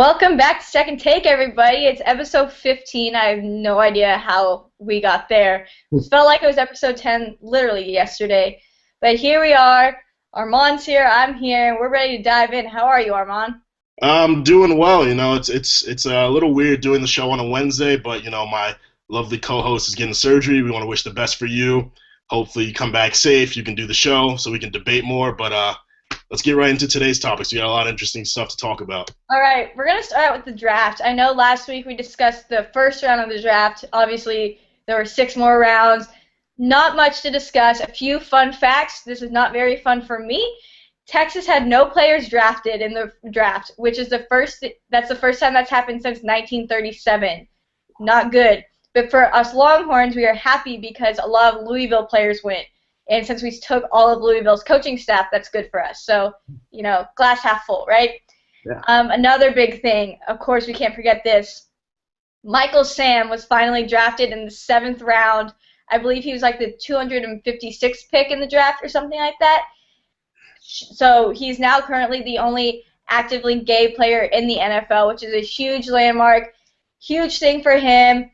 Welcome back to Second Take, everybody. It's episode 15. I have no idea how we got there. It felt like it was episode 10 literally yesterday. But here we are. Armand's here. I'm here. We're ready to dive in. How are you, Armand? I'm doing well. It's a little weird doing the show on a Wednesday, but my lovely co-host is getting surgery. We want to wish the best for you. Hopefully you come back safe. You can do the show so we can debate more. But let's get right into today's topics. We got a lot of interesting stuff to talk about. All right, we're going to start out with the draft. I know last week we discussed the first round of the draft. Obviously, there were 6 more rounds. Not much to discuss. A few fun facts. This is not very fun for me. Texas had no players drafted in the draft, which is that's the first time that's happened since 1937. Not good. But for us Longhorns, we are happy because a lot of Louisville players went. And since we took all of Louisville's coaching staff, that's good for us. So, glass half full, right? Yeah. Another big thing, of course, we can't forget this. Michael Sam was finally drafted in the 7th round. I believe he was like the 256th pick in the draft or something like that. So he's now currently the only actively gay player in the NFL, which is a huge landmark, huge thing for him.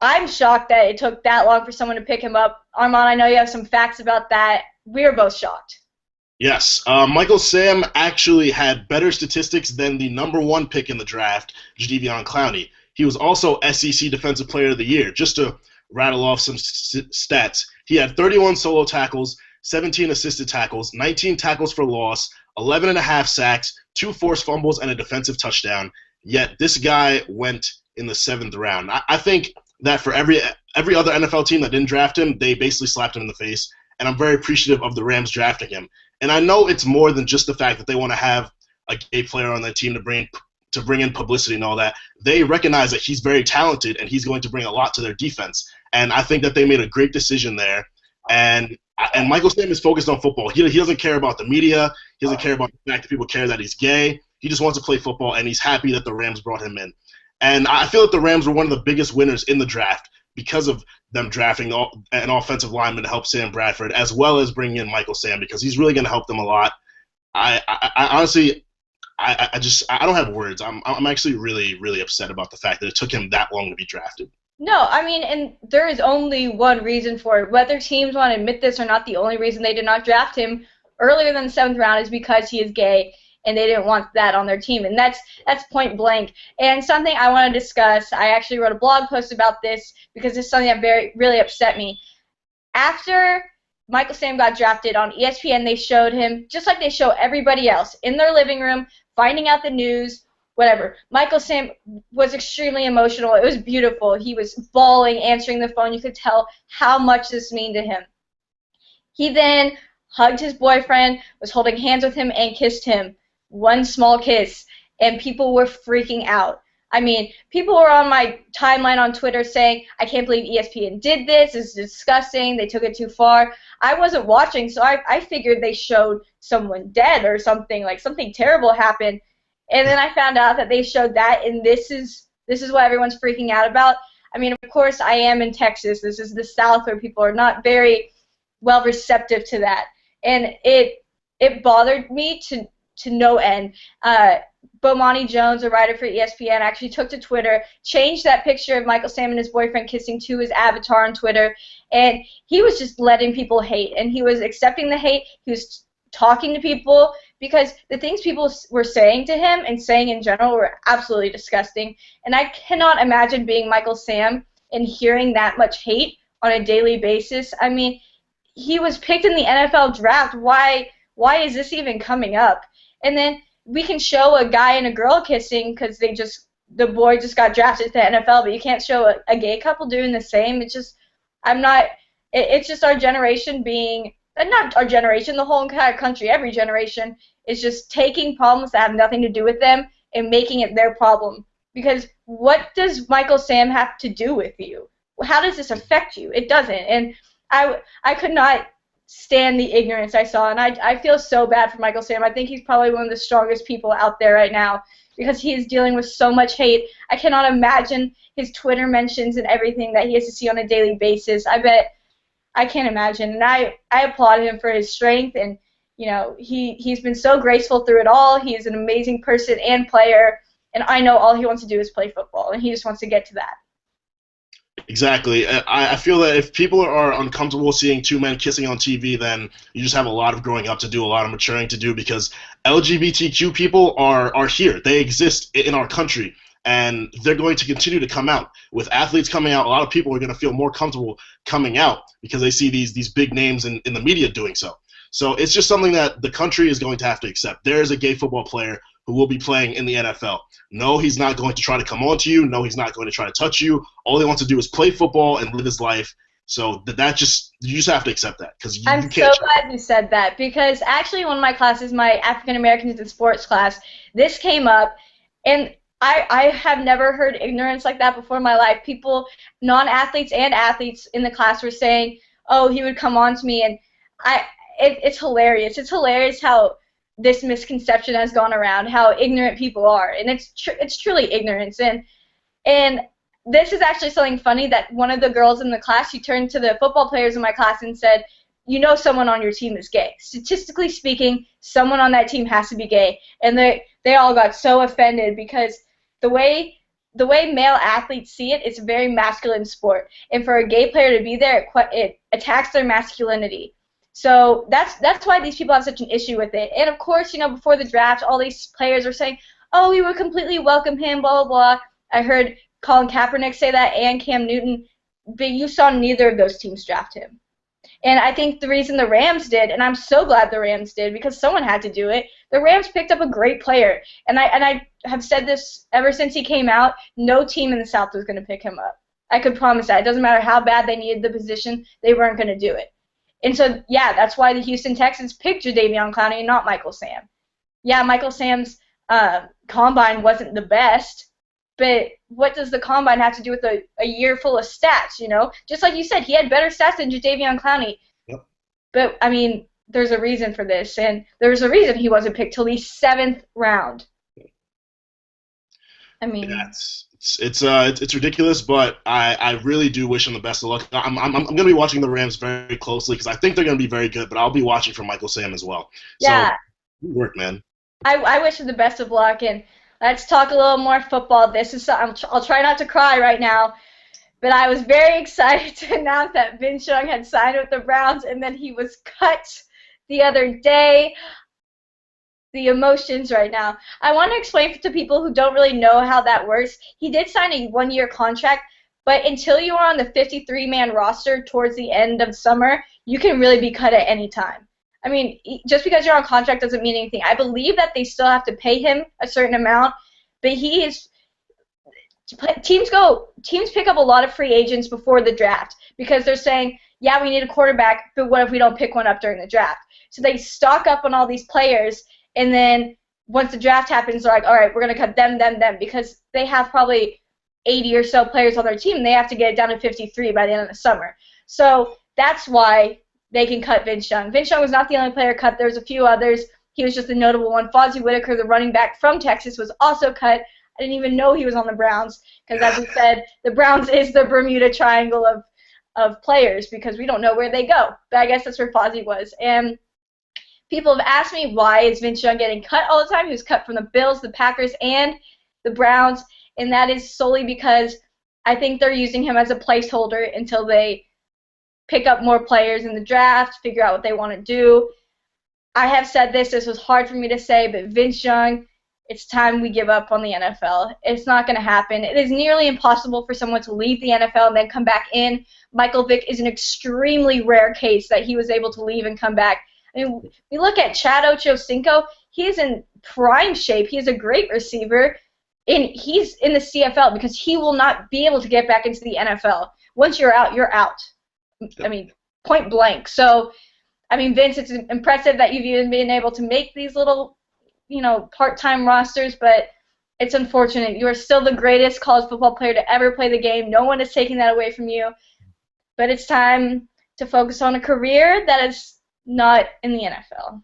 I'm shocked that it took that long for someone to pick him up. Armand, I know you have some facts about that. We are both shocked. Yes, Michael Sam actually had better statistics than the number 1 pick in the draft, Jadeveon Clowney. He was also SEC Defensive Player of the Year. Just to rattle off some stats, he had 31 solo tackles, 17 assisted tackles, 19 tackles for loss, 11 and a half sacks, 2 forced fumbles, and a defensive touchdown. Yet this guy went in the 7th round. I think that for every other NFL team that didn't draft him, they basically slapped him in the face. And I'm very appreciative of the Rams drafting him. And I know it's more than just the fact that they want to have a gay player on their team to bring in publicity and all that. They recognize that he's very talented and he's going to bring a lot to their defense. And I think that they made a great decision there. And Michael Sam is focused on football. He doesn't care about the media. He doesn't care about the fact that people care that he's gay. He just wants to play football, and he's happy that the Rams brought him in. And I feel that the Rams were one of the biggest winners in the draft because of them drafting an offensive lineman to help Sam Bradford, as well as bringing in Michael Sam, because he's really going to help them a lot. I honestly, I don't have words. I'm actually really, really upset about the fact that it took him that long to be drafted. No, I mean, and there is only one reason for it. Whether teams want to admit this or not, the only reason they did not draft him earlier than the 7th round is because he is gay, and they didn't want that on their team. And that's point blank. And something I want to discuss, I actually wrote a blog post about this because it's something that really upset me. After Michael Sam got drafted on ESPN, they showed him, just like they show everybody else, in their living room, finding out the news, whatever. Michael Sam was extremely emotional. It was beautiful. He was bawling, answering the phone. You could tell how much this meant to him. He then hugged his boyfriend, was holding hands with him, and kissed him. One small kiss, and people were freaking out. I mean, people were on my timeline on Twitter saying, I can't believe ESPN did this. It's disgusting. They took it too far. I wasn't watching, so I figured they showed someone dead or something, like something terrible happened. And then I found out that they showed that, and this is what everyone's freaking out about. I mean, of course, I am in Texas. This is the South where people are not very well receptive to that. And it bothered me to no end. Bomani Jones, a writer for ESPN, actually took to Twitter, changed that picture of Michael Sam and his boyfriend kissing to his avatar on Twitter, and he was just letting people hate, and he was accepting the hate. He was talking to people because the things people were saying to him and saying in general were absolutely disgusting, and I cannot imagine being Michael Sam and hearing that much hate on a daily basis. I mean, he was picked in the NFL draft. Why is this even coming up? And then we can show a guy and a girl kissing because the boy just got drafted to the NFL, but you can't show a gay couple doing the same. It's just our generation being, not our generation, the whole entire country, every generation is just taking problems that have nothing to do with them and making it their problem. Because what does Michael Sam have to do with you? How does this affect you? It doesn't. And I could not stand the ignorance I saw, and I feel so bad for Michael Sam. I think he's probably one of the strongest people out there right now because he is dealing with so much hate. I cannot imagine his Twitter mentions and everything that he has to see on a daily basis. I can't imagine, and I applaud him for his strength, and he's been so graceful through it all. He's an amazing person and player, And I know all he wants to do is play football, and he just wants to get to that. Exactly. I feel that if people are uncomfortable seeing two men kissing on TV, then you just have a lot of growing up to do, a lot of maturing to do, because LGBTQ people are here. They exist in our country, and they're going to continue to come out. With athletes coming out, a lot of people are going to feel more comfortable coming out because they see these big names in the media doing so. So it's just something that the country is going to have to accept. There is a gay football player who will be playing in the NFL. No, he's not going to try to come on to you. No, he's not going to try to touch you. All he wants to do is play football and live his life. So you just have to accept that, because you I'm can't. so glad you said that, because actually one of my classes, my African Americans in sports class, this came up, and I have never heard ignorance like that before in my life. People, non-athletes and athletes in the class were saying, oh, he would come on to me, and it's hilarious. It's hilarious how this misconception has gone around, how ignorant people are, and it's truly ignorance. And this is actually something funny that one of the girls in the class, she turned to the football players in my class and said, you know someone on your team is gay. Statistically speaking, someone on that team has to be gay. And they all got so offended because the way male athletes see it, it's a very masculine sport. And for a gay player to be there, it attacks their masculinity. So that's why these people have such an issue with it. And of course, before the draft, all these players are saying, oh, we would completely welcome him, blah, blah, blah. I heard Colin Kaepernick say that and Cam Newton, but you saw neither of those teams draft him. And I think the reason the Rams did, and I'm so glad the Rams did, because someone had to do it, the Rams picked up a great player. And I have said this ever since he came out, no team in the South was going to pick him up. I could promise that. It doesn't matter how bad they needed the position, they weren't going to do it. And so, yeah, that's why the Houston Texans picked Jadeveon Clowney and not Michael Sam. Yeah, Michael Sam's combine wasn't the best, but what does the combine have to do with a year full of stats, Just like you said, he had better stats than Jadeveon Clowney. Yep. But, I mean, there's a reason for this, and there's a reason he wasn't picked till the 7th round. I mean... Yeah, it's ridiculous, but I really do wish him the best of luck. I'm going to be watching the Rams very closely because I think they're going to be very good, but I'll be watching for Michael Sam as well. Yeah. So, good work, man. I wish him the best of luck, and let's talk a little more football. I'll try not to cry right now, but I was very excited to announce that Vince Young had signed with the Browns, and then he was cut the other day. The emotions right now. I want to explain to people who don't really know how that works. He did sign a one-year contract, but until you are on the 53-man roster towards the end of summer, you can really be cut at any time. I mean, just because you're on contract doesn't mean anything. I believe that they still have to pay him a certain amount, but teams pick up a lot of free agents before the draft because they're saying, yeah, we need a quarterback, but what if we don't pick one up during the draft? So they stock up on all these players. And then once the draft happens, they're like, all right, we're going to cut them, because they have probably 80 or so players on their team, and they have to get it down to 53 by the end of the summer. So that's why they can cut Vince Young. Vince Young was not the only player cut. There's a few others. He was just a notable one. Fozzie Whitaker, the running back from Texas, was also cut. I didn't even know he was on the Browns because, as we said, the Browns is the Bermuda Triangle of players because we don't know where they go. But I guess that's where Fozzie was. And people have asked me why is Vince Young getting cut all the time. He was cut from the Bills, the Packers, and the Browns, and that is solely because I think they're using him as a placeholder until they pick up more players in the draft, figure out what they want to do. I have said this was hard for me to say, but Vince Young, it's time we give up on the NFL. It's not going to happen. It is nearly impossible for someone to leave the NFL and then come back in. Michael Vick is an extremely rare case that he was able to leave and come back. I mean, we look at Chad Ochocinco. He's in prime shape. He's a great receiver, and he's in the CFL because he will not be able to get back into the NFL. Once you're out, you're out. I mean, point blank. So, I mean, Vince, it's impressive that you've even been able to make these little, part-time rosters, but it's unfortunate. You are still the greatest college football player to ever play the game. No one is taking that away from you. But it's time to focus on a career that is not in the NFL.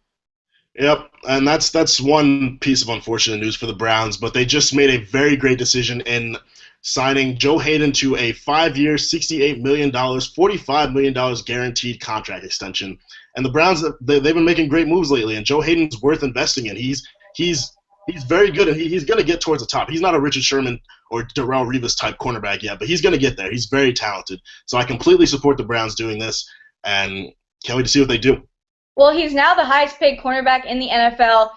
Yep, and that's one piece of unfortunate news for the Browns, but they just made a very great decision in signing Joe Hayden to a 5-year, $68 million, $45 million guaranteed contract extension. And the Browns, they've been making great moves lately, and Joe Hayden's worth investing in. He's He's very good, and he's going to get towards the top. He's not a Richard Sherman or Darrelle Revis type cornerback yet, but he's going to get there. He's very talented. So I completely support the Browns doing this, and can't wait to see what they do. Well, he's now the highest paid cornerback in the NFL,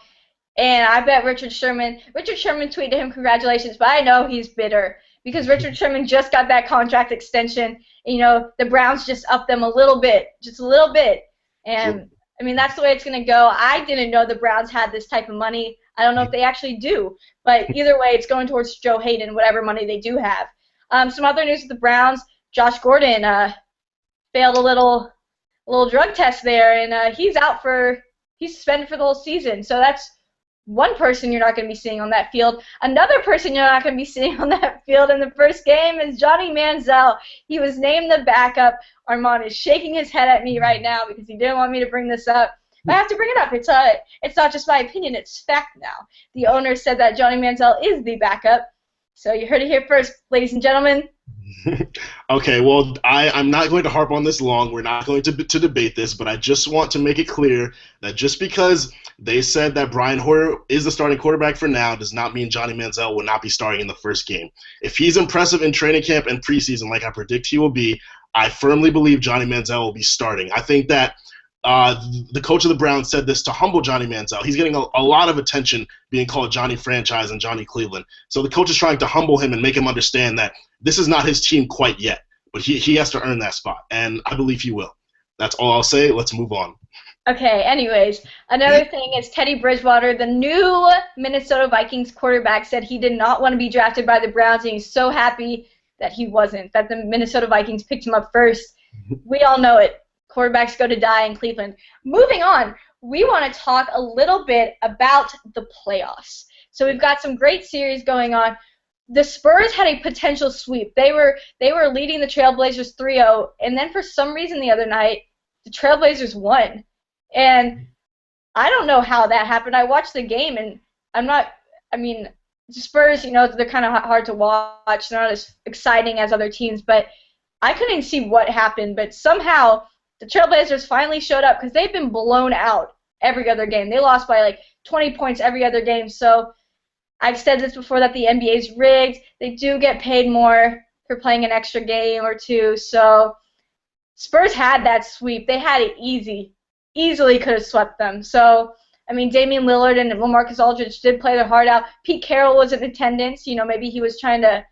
and I bet Richard Sherman tweeted him congratulations, but I know he's bitter because Richard Sherman just got that contract extension. And, the Browns just upped them a little bit, just a little bit. And, I mean, that's the way it's going to go. I didn't know the Browns had this type of money. I don't know if they actually do. But either way, it's going towards Joe Hayden, whatever money they do have. Some other news with the Browns, Josh Gordon failed a little drug test there, and he's suspended for the whole season. So that's one person you're not going to be seeing on that field. Another person you're not going to be seeing on that field in the first game is Johnny Manziel. He was named the backup. Armand is shaking his head at me right now because he didn't want me to bring this up. But I have to bring it up. It's not just my opinion. It's fact now. The owner said that Johnny Manziel is the backup. So you heard it here first, ladies and gentlemen. Okay, well, I'm not going to harp on this long. We're not going to debate this, but I just want to make it clear that just because they said that Brian Hoyer is the starting quarterback for now does not mean Johnny Manziel will not be starting in the first game. If he's impressive in training camp and preseason like I predict he will be, I firmly believe Johnny Manziel will be starting. I think that the coach of the Browns said this to humble Johnny Manziel. He's getting a lot of attention being called Johnny Franchise and Johnny Cleveland. So the coach is trying to humble him and make him understand that this is not his team quite yet, but he has to earn that spot, and I believe he will. That's all I'll say. Let's move on. Okay, anyways, another thing is Teddy Bridgewater, the new Minnesota Vikings quarterback, said he did not want to be drafted by the Browns, and he's so happy that he wasn't, that the Minnesota Vikings picked him up first. We all know it. Quarterbacks go to die in Cleveland. Moving on, we want to talk a little bit about the playoffs. So we've got some great series going on. The Spurs had a potential sweep. They were leading the Trailblazers 3-0, and then for some reason the other night, the Trailblazers won. And I don't know how that happened. I watched the game, and the Spurs, they're kind of hard to watch. They're not as exciting as other teams, but I couldn't see what happened. But somehow the Trailblazers finally showed up because they've been blown out every other game. They lost by like 20 points every other game. So I've said this before that the NBA is rigged. They do get paid more for playing an extra game or two. So Spurs had that sweep. They had it easily could have swept them. So, Damian Lillard and LaMarcus Aldridge did play their heart out. Pete Carroll was in attendance. Maybe he was trying to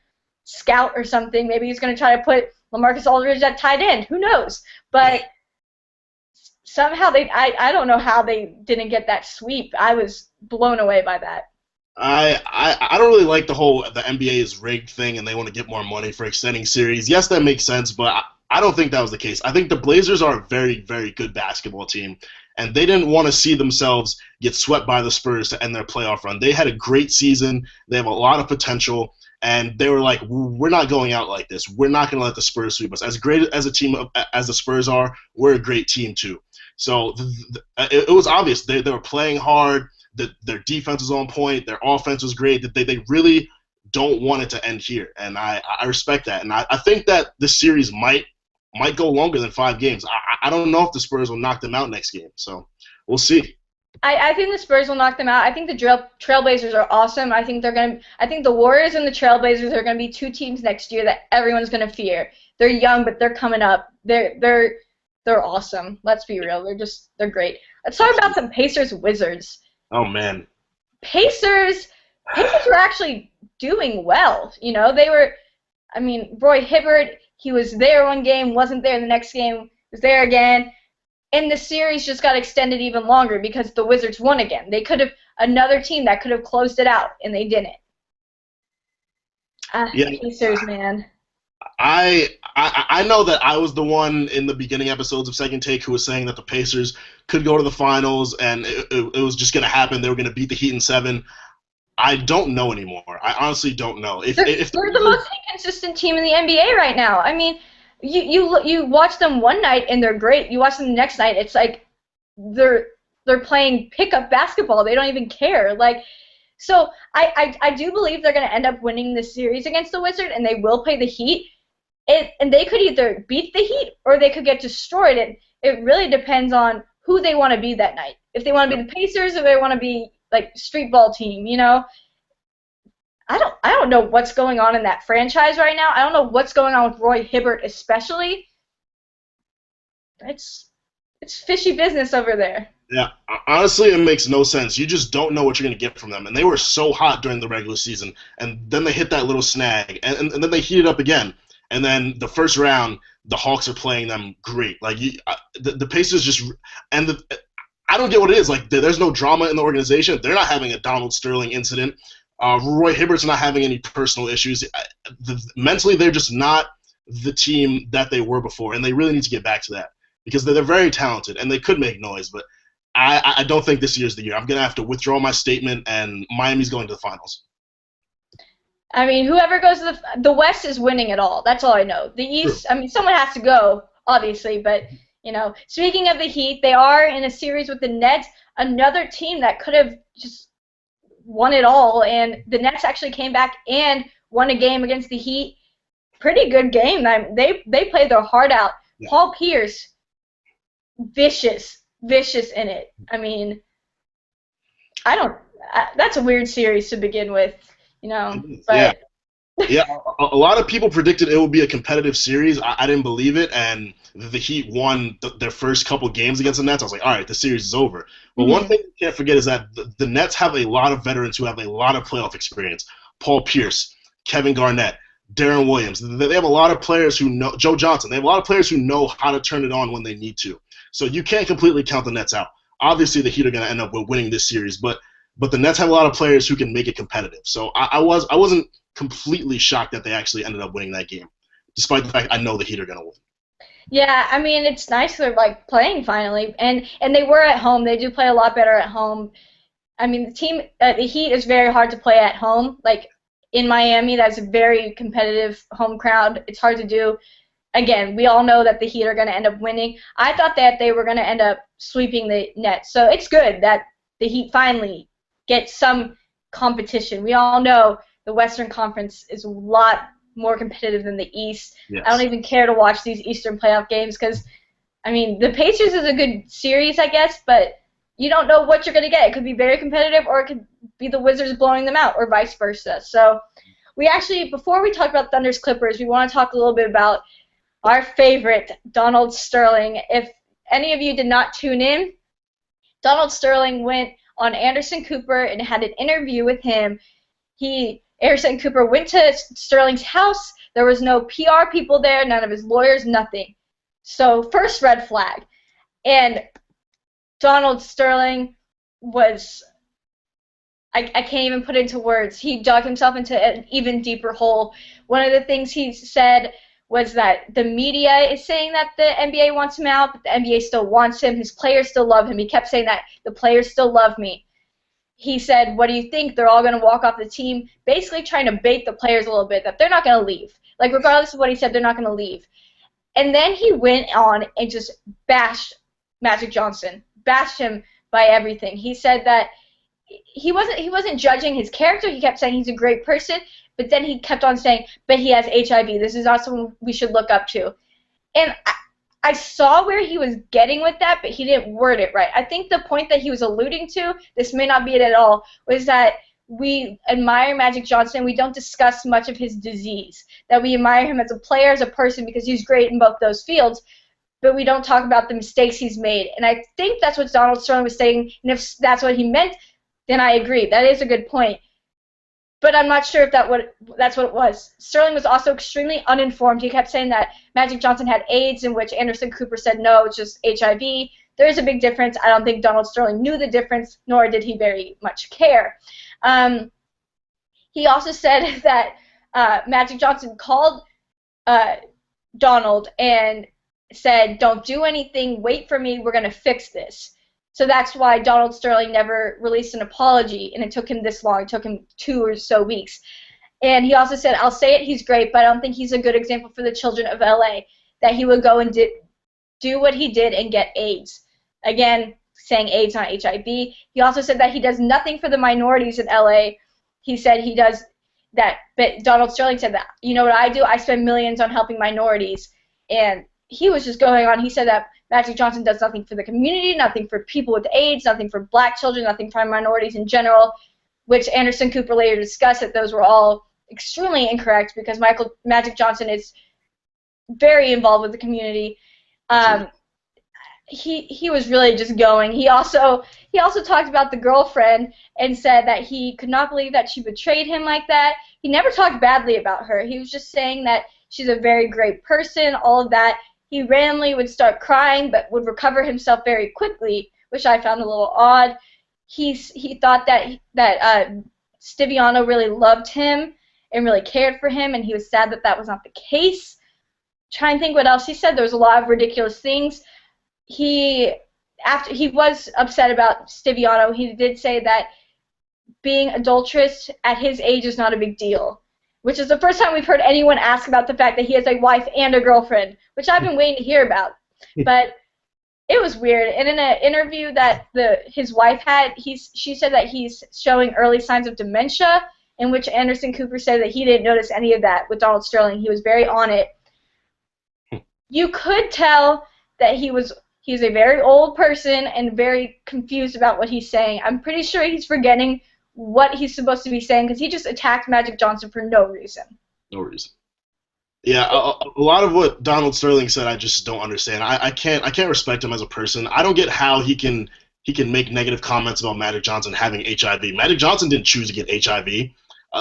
scout or something. Maybe he's going to try to put LaMarcus Aldridge at tight end. Who knows? But somehow I don't know how they didn't get that sweep. I was blown away by that. I don't really like the NBA is rigged thing and they want to get more money for extending series. Yes, that makes sense, but I don't think that was the case. I think the Blazers are a very, very good basketball team, and they didn't want to see themselves get swept by the Spurs to end their playoff run. They had a great season. They have a lot of potential, and they were like, we're not going out like this. We're not going to let the Spurs sweep us. As great as a team as the Spurs are, we're a great team too. So it was obvious. They were playing hard. Their defense was on point. Their offense was great. They really don't want it to end here, and I respect that. And I think that this series might go longer than 5 games. I don't know if the Spurs will knock them out next game, so we'll see. I think the Spurs will knock them out. I think the Trailblazers are awesome. I think the Warriors and the Trailblazers are going to be 2 teams next year that everyone's going to fear. They're young, but they're coming up. They're awesome. Let's be real. They're great. Let's talk about some Pacers-Wizards. Oh man. Pacers were actually doing well. They were. Roy Hibbert. He was there one game, wasn't there the next game, was there again. And the series just got extended even longer because the Wizards won again. They could have, another team that could have closed it out, and they didn't. Pacers, man. I know that I was the one in the beginning episodes of Second Take who was saying that the Pacers could go to the finals and it was just going to happen. They were going to beat the Heat in 7. I don't know anymore. I honestly don't know. If they're the most inconsistent team in the NBA right now. You watch them one night and they're great. You watch them the next night, it's like they're playing pickup basketball. They don't even care. So I do believe they're going to end up winning this series against the Wizards, and they will play the Heat. And they could either beat the Heat or they could get destroyed. It really depends on who they want to be that night. If they want to be the Pacers or they want to be like street ball team, you know. I don't know what's going on in that franchise right now. I don't know what's going on with Roy Hibbert especially. It's fishy business over there. Yeah, honestly, it makes no sense. You just don't know what you're going to get from them. And they were so hot during the regular season, and then they hit that little snag, and then they heated up again. And then the first round, the Hawks are playing them great. Like the Pacers just and I don't get what it is. Like there's no drama in the organization. They're not having a Donald Sterling incident. Roy Hibbert's not having any personal issues. Mentally, they're just not the team that they were before, and they really need to get back to that because they're very talented and they could make noise, but I don't think this year's the year. I'm going to have to withdraw my statement, and Miami's going to the finals. I mean, whoever goes to the West is winning it all. That's all I know. The East, True. I mean, someone has to go, obviously, but, you know, speaking of the Heat, they are in a series with the Nets, another team that could have just won it all, and the Nets actually came back and won a game against the Heat. Pretty good game. They played their heart out. Yeah. Paul Pierce, vicious in it. I mean, that's a weird series to begin with, you know. But yeah. A lot of people predicted it would be a competitive series. I didn't believe it, and the Heat won their first couple games against the Nets. I was like, all right, the series is over. But one thing you can't forget is that the Nets have a lot of veterans who have a lot of playoff experience. Paul Pierce, Kevin Garnett, Darren Williams. They have a lot of players who know, Joe Johnson. They have a lot of players who know how to turn it on when they need to. So you can't completely count the Nets out. Obviously, the Heat are going to end up with winning this series, but the Nets have a lot of players who can make it competitive. So I wasn't completely shocked that they actually ended up winning that game, despite the fact I know the Heat are going to win. Yeah, I mean, it's nice they're like playing finally, and they were at home. They do play a lot better at home. I mean, the Heat is very hard to play at home. Like in Miami, that's a very competitive home crowd. It's hard to do. Again, we all know that the Heat are going to end up winning. I thought that they were going to end up sweeping the Nets. So it's good that the Heat finally get some competition. We all know the Western Conference is a lot more competitive than the East. Yes. I don't even care to watch these Eastern playoff games because, I mean, the Pacers is a good series, I guess, but you don't know what you're going to get. It could be very competitive or it could be the Wizards blowing them out or vice versa. So we actually, before we talk about Thunder's Clippers, we want to talk a little bit about our favorite, Donald Sterling. If any of you did not tune in, Donald Sterling went on Anderson Cooper and had an interview with him. Anderson Cooper went to Sterling's house. There was no PR people there, none of his lawyers, nothing. So first red flag. And Donald Sterling was, I can't even put into words. He dug himself into an even deeper hole. One of the things he said was that the media is saying that the NBA wants him out, but the NBA still wants him. His players still love him. He kept saying that the players still love me. He said, what do you think? They're all going to walk off the team, basically trying to bait the players a little bit, that they're not going to leave. Like, regardless of what he said, they're not going to leave. And then he went on and just bashed Magic Johnson, bashed him by everything. He said that he wasn't judging his character. He kept saying he's a great person, but then he kept on saying, but he has HIV. This is not someone we should look up to. And I saw where he was getting with that, but he didn't word it right. I think the point that he was alluding to, this may not be it at all, was that we admire Magic Johnson. We don't discuss much of his disease, that we admire him as a player, as a person, because he's great in both those fields, but we don't talk about the mistakes he's made. And I think that's what Donald Sterling was saying, and if that's what he meant, then I agree. That is a good point. But I'm not sure if that's what it was. Sterling was also extremely uninformed. He kept saying that Magic Johnson had AIDS, in which Anderson Cooper said, no, it's just HIV. There is a big difference. I don't think Donald Sterling knew the difference, nor did he very much care. He also said that Magic Johnson called Donald and said, don't do anything, wait for me, we're going to fix this. So that's why Donald Sterling never released an apology, and it took him this long. It took him 2 or so weeks. And he also said, I'll say it, he's great, but I don't think he's a good example for the children of LA, that he would go and do what he did and get AIDS. Again, saying AIDS, not HIV. He also said that he does nothing for the minorities in LA. He said he does that, but Donald Sterling said that, you know what I do? I spend millions on helping minorities. And he was just going on. He said that Magic Johnson does nothing for the community, nothing for people with AIDS, nothing for black children, nothing for minorities in general, which Anderson Cooper later discussed that those were all extremely incorrect because Magic Johnson is very involved with the community. He was really just going. He also talked about the girlfriend and said that he could not believe that she betrayed him like that. He never talked badly about her. He was just saying that she's a very great person, all of that. He randomly would start crying but would recover himself very quickly, which I found a little odd. He thought that Stiviano really loved him and really cared for him, and he was sad that that was not the case. Try and think what else he said. There was a lot of ridiculous things. After he was upset about Stiviano, he did say that being adulterous at his age is not a big deal, which is the first time we've heard anyone ask about the fact that he has a wife and a girlfriend, which I've been waiting to hear about. But it was weird. And in an interview that his wife had, she said that he's showing early signs of dementia, in which Anderson Cooper said that he didn't notice any of that with Donald Sterling. He was very on it. You could tell that he's a very old person and very confused about what he's saying. I'm pretty sure he's forgetting what he's supposed to be saying because he just attacked Magic Johnson for no reason. No reason. Yeah, a lot of what Donald Sterling said I just don't understand. I can't respect him as a person. I don't get how he can make negative comments about Magic Johnson having HIV. Magic Johnson didn't choose to get HIV.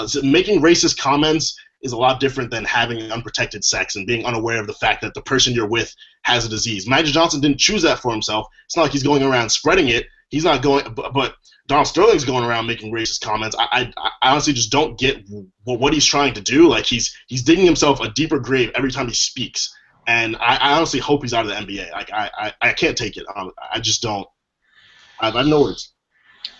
So making racist comments is a lot different than having unprotected sex and being unaware of the fact that the person you're with has a disease. Magic Johnson didn't choose that for himself. It's not like he's going around spreading it. He's not going, but Donald Sterling's going around making racist comments. I honestly just don't get what he's trying to do. Like he's digging himself a deeper grave every time he speaks, and I honestly hope he's out of the NBA. Like I can't take it. I just don't. I have no words.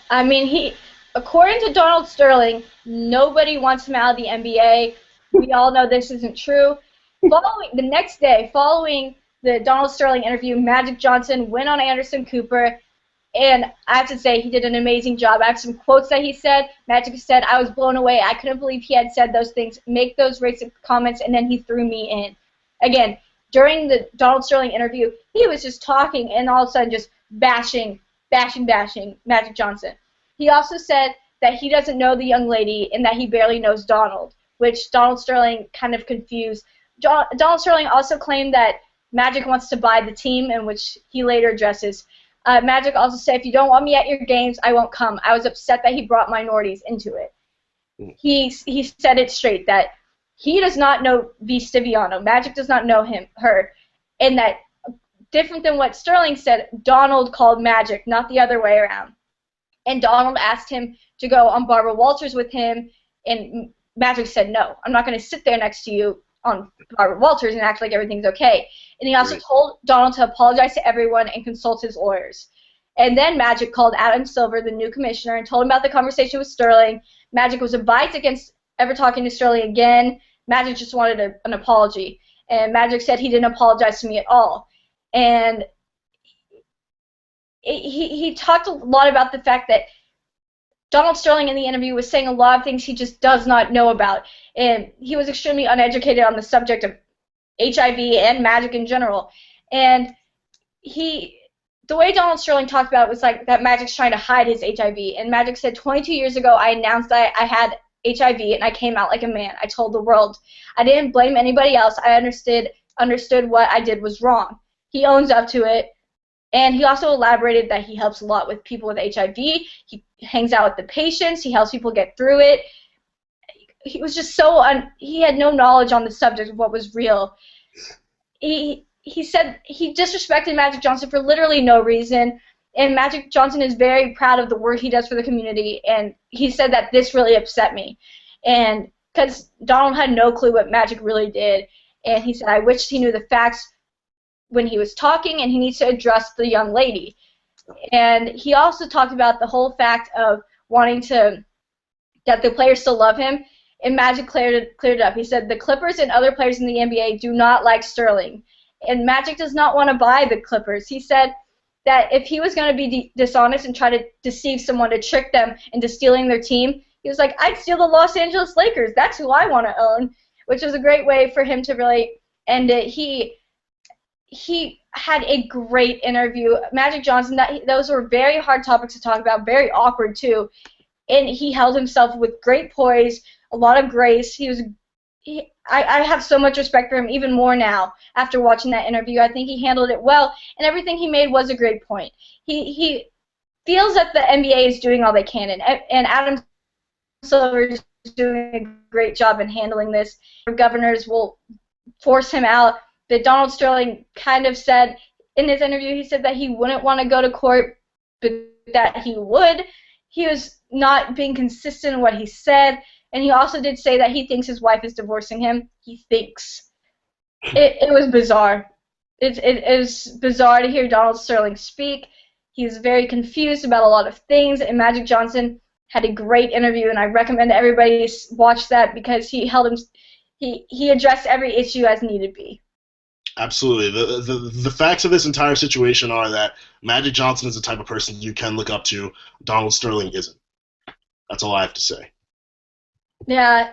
I mean, according to Donald Sterling, nobody wants him out of the NBA. We all know this isn't true. The next day, following the Donald Sterling interview, Magic Johnson went on Anderson Cooper, and I have to say he did an amazing job. I have some quotes that he said. Magic said, "I was blown away. I couldn't believe he had said those things, make those racist comments, and then he threw me in." Again, during the Donald Sterling interview, he was just talking and all of a sudden just bashing Magic Johnson. He also said that he doesn't know the young lady and that he barely knows Donald, which Donald Sterling kind of confused. Donald Sterling also claimed that Magic wants to buy the team, in which he later addresses. Magic also said, "If you don't want me at your games, I won't come. I was upset that he brought minorities into it." He said it straight that he does not know V. Stiviano. Magic does not know her, and that different than what Sterling said, Donald called Magic, not the other way around. And Donald asked him to go on Barbara Walters with him, and Magic said, "No, I'm not going to sit there next to you on Barbara Walters and act like everything's okay." And he also told Donald to apologize to everyone and consult his lawyers. And then Magic called Adam Silver, the new commissioner, and told him about the conversation with Sterling. Magic was advised against ever talking to Sterling again. Magic just wanted an apology. And Magic said he didn't apologize to me at all. And he talked a lot about the fact that Donald Sterling in the interview was saying a lot of things he just does not know about. And he was extremely uneducated on the subject of HIV and Magic in general. And the way Donald Sterling talked about it was like that Magic's trying to hide his HIV. And Magic said, 22 years ago, I announced that I had HIV, and I came out like a man. I told the world. I didn't blame anybody else. I understood what I did was wrong. He owns up to it. And he also elaborated that he helps a lot with people with HIV. He hangs out with the patients. He helps people get through it. He was just he had no knowledge on the subject of what was real. He said he disrespected Magic Johnson for literally no reason, and Magic Johnson is very proud of the work he does for the community, and he said that this really upset me. And because Donald had no clue what Magic really did, and he said, I wished he knew the facts when he was talking, and he needs to address the young lady. And he also talked about the whole fact of wanting that the players still love him, and Magic cleared it up. He said, the Clippers and other players in the NBA do not like Sterling, and Magic does not want to buy the Clippers. He said that if he was going to be dishonest and try to deceive someone to trick them into stealing their team, he was like, I'd steal the Los Angeles Lakers. That's who I want to own, which was a great way for him to really end it. he had a great interview. Magic Johnson, those were very hard topics to talk about, very awkward too, and he held himself with great poise, a lot of grace. I have so much respect for him, even more now after watching that interview. I think he handled it well, and everything he made was a great point. He feels that the NBA is doing all they can, and Adam Silver is doing a great job in handling this. Governors will force him out. But Donald Sterling kind of said in his interview, he said that he wouldn't want to go to court, but that he would. He was not being consistent in what he said, and he also did say that he thinks his wife is divorcing him. He thinks. It was bizarre. It was bizarre to hear Donald Sterling speak. He's very confused about a lot of things, and Magic Johnson had a great interview, and I recommend everybody watch that because he addressed every issue as needed be. Absolutely. The facts of this entire situation are that Magic Johnson is the type of person you can look up to. Donald Sterling isn't. That's all I have to say. Yeah,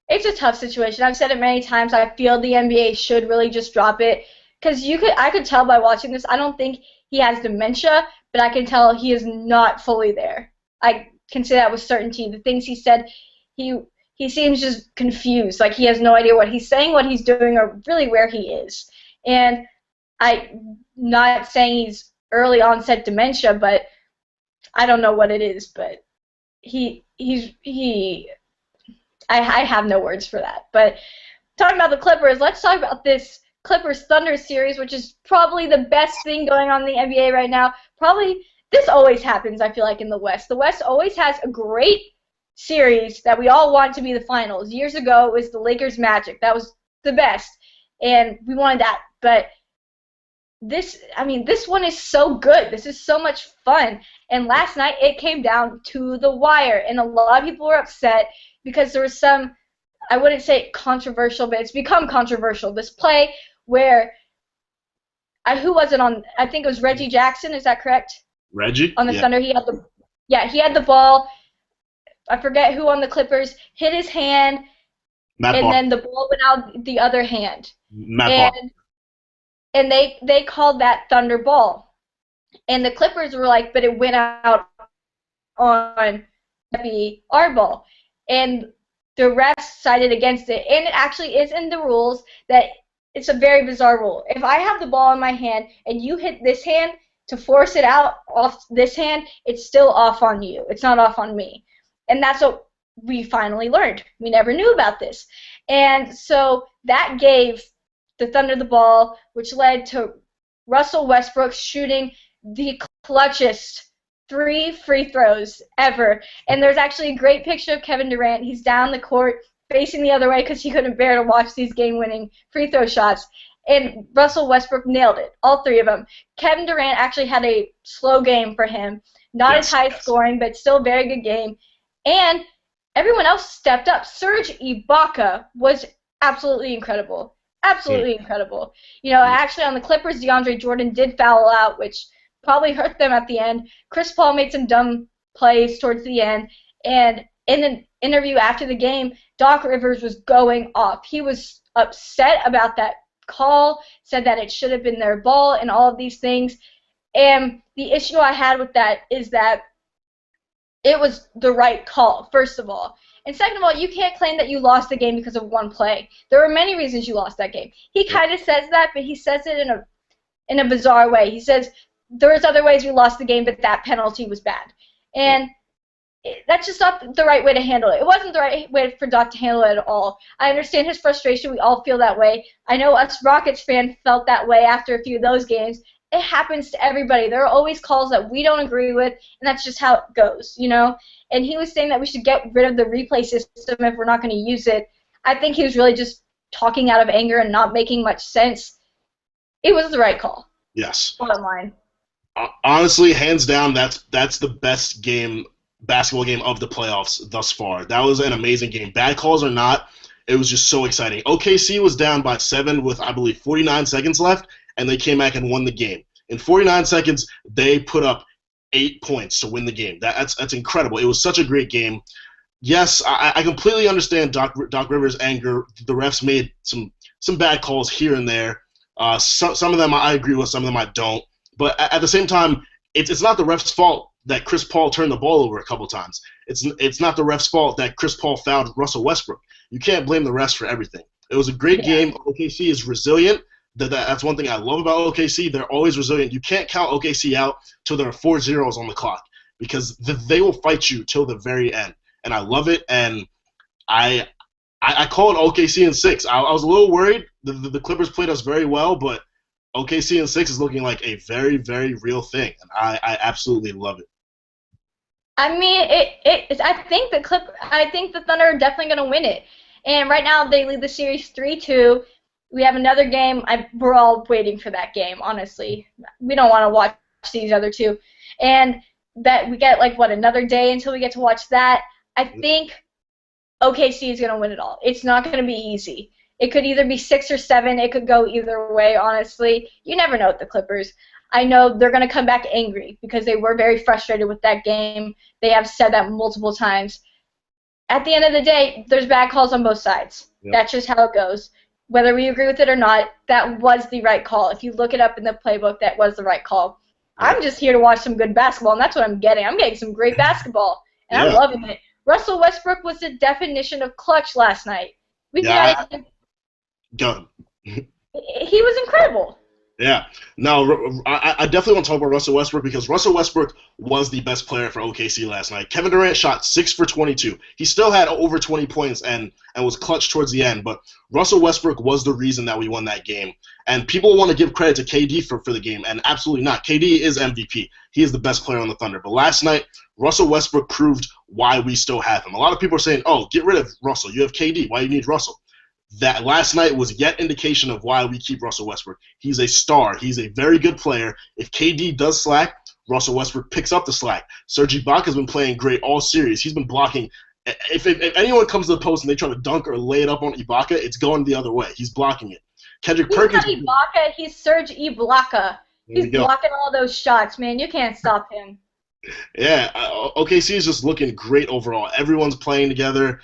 it's a tough situation. I've said it many times. I feel the NBA should really just drop it because I could tell by watching this. I don't think he has dementia, but I can tell he is not fully there. I can say that with certainty. The things he said, he seems just confused, like he has no idea what he's saying, what he's doing, or really where he is. And I'm not saying he's early onset dementia, but I don't know what it is. But I have no words for that. But talking about the Clippers, let's talk about this Clippers Thunder series, which is probably the best thing going on in the NBA right now. Probably this always happens, I feel like, in the West. The West always has a great series that we all want to be the finals. Years ago, it was the Lakers Magic. That was the best, and we wanted that. But this one is so good. This is so much fun. And last night, it came down to the wire, and a lot of people were upset because there was some, I wouldn't say controversial, but it's become controversial. This play where, who was it on? I think it was Reggie Jackson. Is that correct? Reggie? On the Thunder, he had the ball. I forget who on the Clippers hit his hand, then the ball went out the other hand. And they called that Thunder ball. And the Clippers were like, but it went out on our ball. And the refs sided against it. And it actually is in the rules that it's a very bizarre rule. If I have the ball in my hand and you hit this hand to force it out off this hand, it's still off on you. It's not off on me. And that's what we finally learned. We never knew about this. And so that gave the Thunder the ball, which led to Russell Westbrook shooting the clutchest 3 free throws ever. And there's actually a great picture of Kevin Durant. He's down the court facing the other way because he couldn't bear to watch these game-winning free throw shots. And Russell Westbrook nailed it, all 3 of them. Kevin Durant actually had a slow game for him. Not as high scoring, but still a very good game. And everyone else stepped up. Serge Ibaka was absolutely incredible. Absolutely incredible. Actually on the Clippers, DeAndre Jordan did foul out, which probably hurt them at the end. Chris Paul made some dumb plays towards the end. And in an interview after the game, Doc Rivers was going off. He was upset about that call, said that it should have been their ball and all of these things. And the issue I had with that is that it was the right call, first of all. And second of all, you can't claim that you lost the game because of one play. There were many reasons you lost that game. He kind of says that, but he says it in a bizarre way. He says there's other ways we lost the game, but that penalty was bad. And that's just not the right way to handle it. It wasn't the right way for Doc to handle it at all. I understand his frustration. We all feel that way. I know us Rockets fans felt that way after a few of those games. It happens to everybody. There are always calls that we don't agree with, and that's just how it goes, And he was saying that we should get rid of the replay system if we're not going to use it. I think he was really just talking out of anger and not making much sense. It was the right call. Yes. Bottom line. Honestly, hands down, that's the best basketball game of the playoffs thus far. That was an amazing game. Bad calls or not, it was just so exciting. OKC was down by 7 with, I believe, 49 seconds left, and they came back and won the game. In 49 seconds, they put up 8 points to win the game. That's incredible. It was such a great game. Yes, I completely understand Doc Rivers' anger. The refs made some bad calls here and there, Some of them I agree with, some of them I don't. But at the same time, it's not the ref's fault that Chris Paul turned the ball over a couple times. It's not the ref's fault that Chris Paul fouled Russell Westbrook. You can't blame the refs for everything. It was a great game. OKC is resilient. That's one thing I love about OKC. They're always resilient. You can't count OKC out till there are 4 zeros on the clock because they will fight you till the very end. And I love it. And I called OKC in 6. I was a little worried. The Clippers played us very well, but OKC in 6 is looking like a very, very real thing. And I absolutely love it. I mean, I think the Thunder are definitely going to win it. And right now they lead the series 3-2. We have another game. We're all waiting for that game, honestly. We don't want to watch these other two. And that we get, another day until we get to watch that. I think OKC is going to win it all. It's not going to be easy. It could either be 6 or 7. It could go either way, honestly. You never know with the Clippers. I know they're going to come back angry because they were very frustrated with that game. They have said that multiple times. At the end of the day, there's bad calls on both sides. Yep. That's just how it goes. Whether we agree with it or not, that was the right call. If you look it up in the playbook, that was the right call. I'm just here to watch some good basketball, and that's what I'm getting. I'm getting some great basketball, and I'm loving it. Russell Westbrook was the definition of clutch last night. Gun. He was incredible. Yeah. Now, I definitely want to talk about Russell Westbrook because Russell Westbrook was the best player for OKC last night. Kevin Durant shot 6 for 22. He still had over 20 points and was clutch towards the end, but Russell Westbrook was the reason that we won that game. And people want to give credit to KD for the game, and absolutely not. KD is MVP. He is the best player on the Thunder. But last night, Russell Westbrook proved why we still have him. A lot of people are saying, oh, get rid of Russell. You have KD. Why do you need Russell? That last night was yet indication of why we keep Russell Westbrook. He's a star. He's a very good player. If KD does slack, Russell Westbrook picks up the slack. Serge Ibaka's been playing great all series. He's been blocking. If anyone comes to the post and they try to dunk or lay it up on Ibaka, it's going the other way. He's blocking it. Kendrick Perkins. He's not Ibaka. He's Serge Ibaka. He's blocking all those shots, man. You can't stop him. Yeah, OKC is just looking great overall. Everyone's playing together.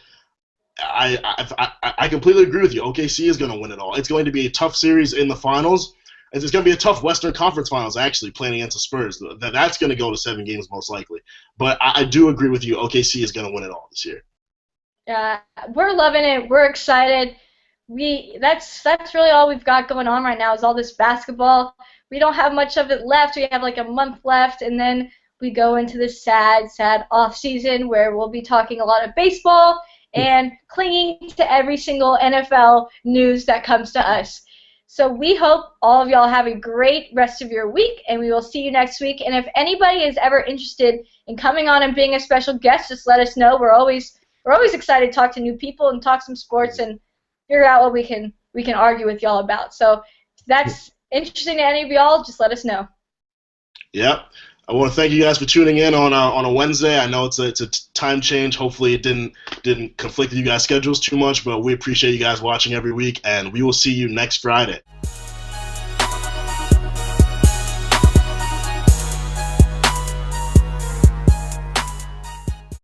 I completely agree with you. OKC is going to win it all. It's going to be a tough series in the finals. It's going to be a tough Western Conference Finals, actually, playing against the Spurs. That's going to go to 7 games most likely. But I do agree with you. OKC is going to win it all this year. We're loving it. We're excited. That's really all we've got going on right now is all this basketball. We don't have much of it left. We have a month left, and then we go into this sad, sad off season where we'll be talking a lot of baseball and clinging to every single NFL news that comes to us. So we hope all of y'all have a great rest of your week, and we will see you next week. And if anybody is ever interested in coming on and being a special guest, just let us know. We're always excited to talk to new people and talk some sports and figure out what we can argue with y'all about. So if that's interesting to any of y'all, just let us know. Yep. I want to thank you guys for tuning in on a Wednesday. I know it's a time change. Hopefully it didn't conflict with you guys' schedules too much, but we appreciate you guys watching every week, and we will see you next Friday.